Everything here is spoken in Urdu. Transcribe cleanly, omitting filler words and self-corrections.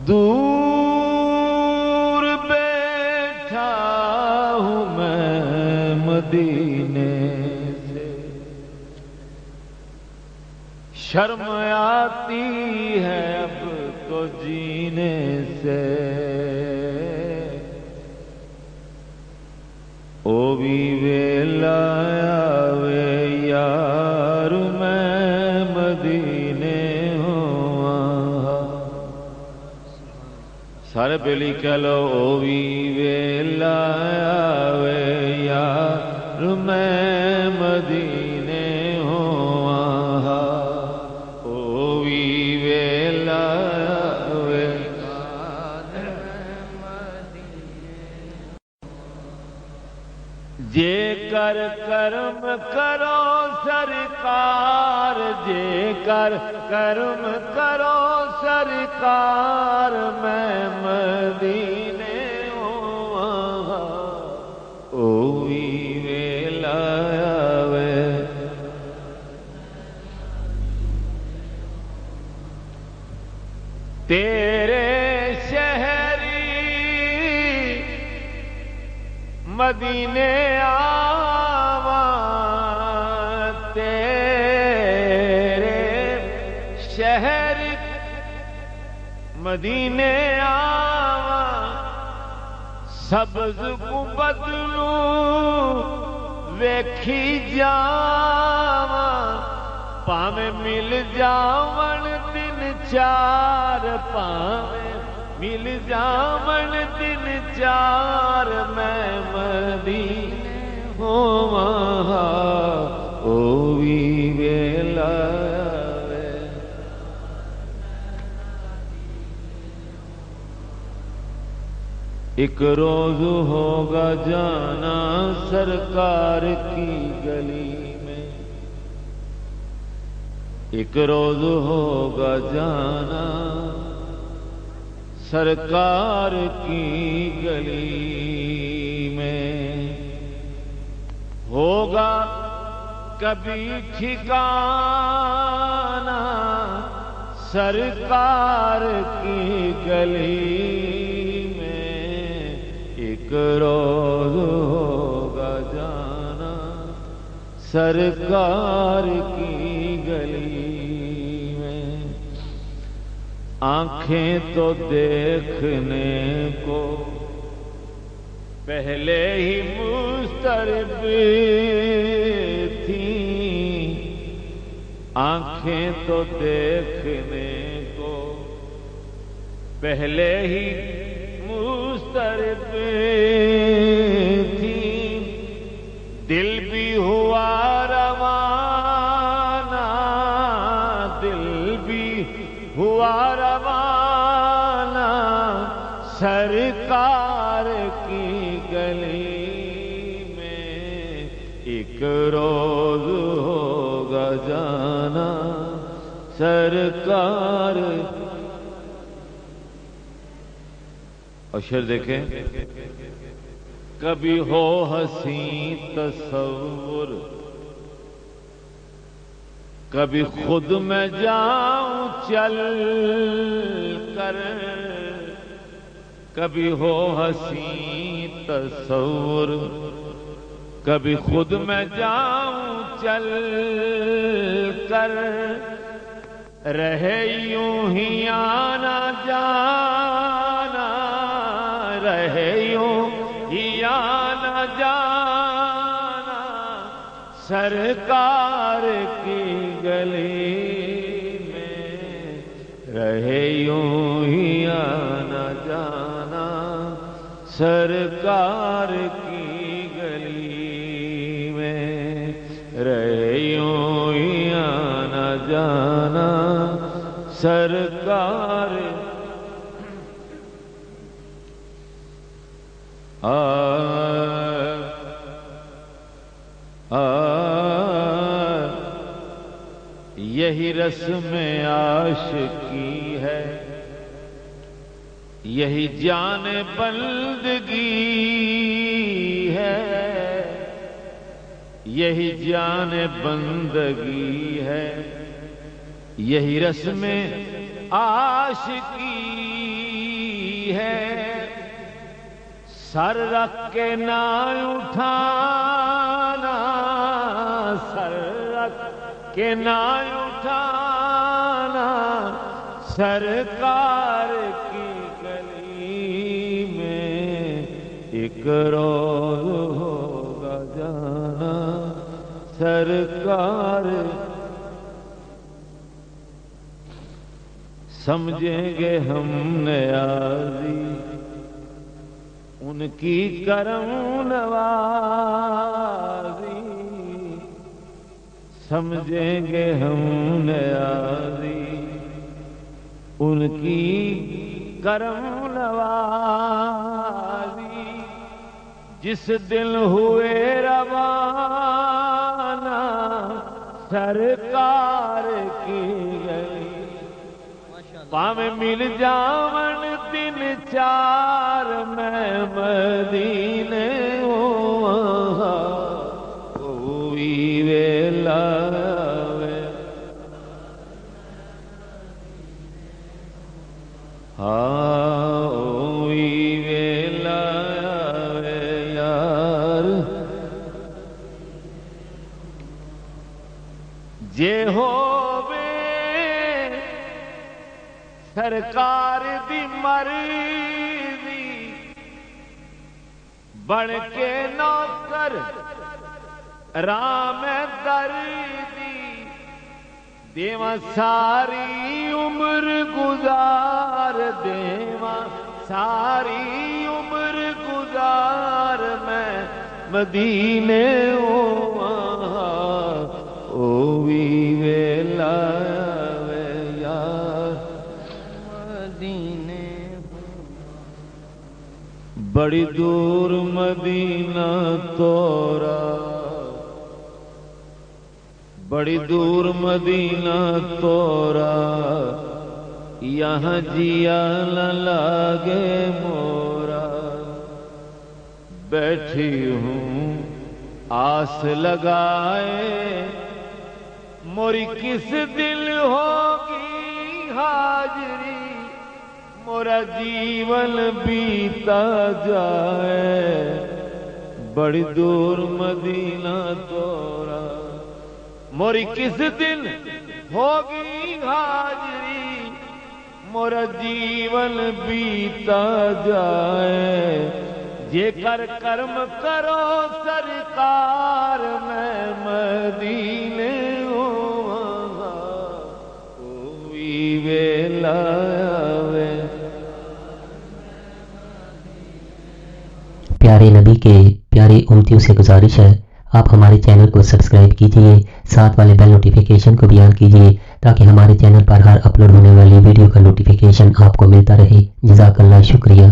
دور بیٹھا ہوں میں مدینے سے، شرم آتی ہے اب تو جینے سے، او بھی ویلا آوے یار میں مدینے ہوں، سارے بیلی کہہ لو او بھی ویلا آوے یار میں مدینے ہوں، او بھی ویلا آوے جے کر کرم کرو سرکار، جے کر کرم کرو سرکار میں مدینے ہوں، او وی ویلا آوے تیرے مدینے آواں، تیرے شہر مدینے آواں، سبز کو بدلوں ویکھی جاواں، پاویں مل جاون دن چار، پاویں مل جاون دن چار میں مدینے ہوواں، او وی ویلا آوے ایک روز ہوگا جانا سرکار کی گلی میں، ایک روز ہوگا جانا سرکار کی گلی میں، ہوگا کبھی ٹھکانہ سرکار کی گلی میں، ایک روز ہوگا جانا سرکار کی گلی، آنکھیں تو دیکھنے کو پہلے ہی مضطرب تھیں، آنکھیں تو دیکھنے کو پہلے ہی مضطرب تھیں، دل بھی ہوا روانہ، دل بھی ہوا روانہ سرکار کی گلی میں، ایک روز ہوگا جانا سرکار۔ اور شعر دیکھیں، کبھی ہو حسین تصور، کبھی خود میں جاؤں چل کر، کبھی ہو حسین تصور، کبھی خود میں جاؤں چل کر، رہے یوں ہی آنا جانا، رہے یوں ہی آنا جانا سرکار کی گلی میں، رہے یوں ہی آنا جانا سرکار کی گلی میں، رہے یوں ہی آنا جانا سرکار۔ یہی رسم عاشقی ہے، یہی جان بندگی ہے، یہی جان بندگی ہے، یہی رسم عاشقی ہے، سر رکھ کے نہ اٹھانا، سر رکھ کے نہ اٹھانا، سرکار کی گلی میں ایک روز ہوگا جانا، سرکار سمجھیں گے ہم نیازی ان کی کرم نوازی، سمجھیں گے ہم نیازی ان کی کرم نوازی، جس دل ہوئے روانہ سرکار کی گلی، پاویں مل جاون دن چار میں مدینے کوئی ویلا ہوئی ویلا یار جے ہووے سرکار دی مرضی، بن کے نوکر رام دردی، دیواں ساری عمر گزار، دیواں ساری عمر گزار میں مدینے او وی ویلا وے یار مدینے، بڑی دور مدینہ تورا، بڑی دور مدینہ تورا، یہاں جیا نہ لاگے مورا، بیٹھی ہوں آس لگائے، موری کس دل ہوگی حاضری، مورا جیون بیتا جائے، بڑی دور مدینہ تورا، موری کس دن ہوگی حاضری، مورا جیون بیتا جائے، جے کر کرم کرو سرکار میں مدینے کوئی ویلا وے۔ پیارے نبی کے پیارے امتیوں سے گزارش ہے آپ ہمارے چینل کو سبسکرائب کیجئے، ساتھ والے بیل نوٹیفیکیشن کو بھی آن کیجئے تاکہ ہمارے چینل پر ہر اپلوڈ ہونے والی ویڈیو کا نوٹیفیکیشن آپ کو ملتا رہے۔ جزاک اللہ، شکریہ۔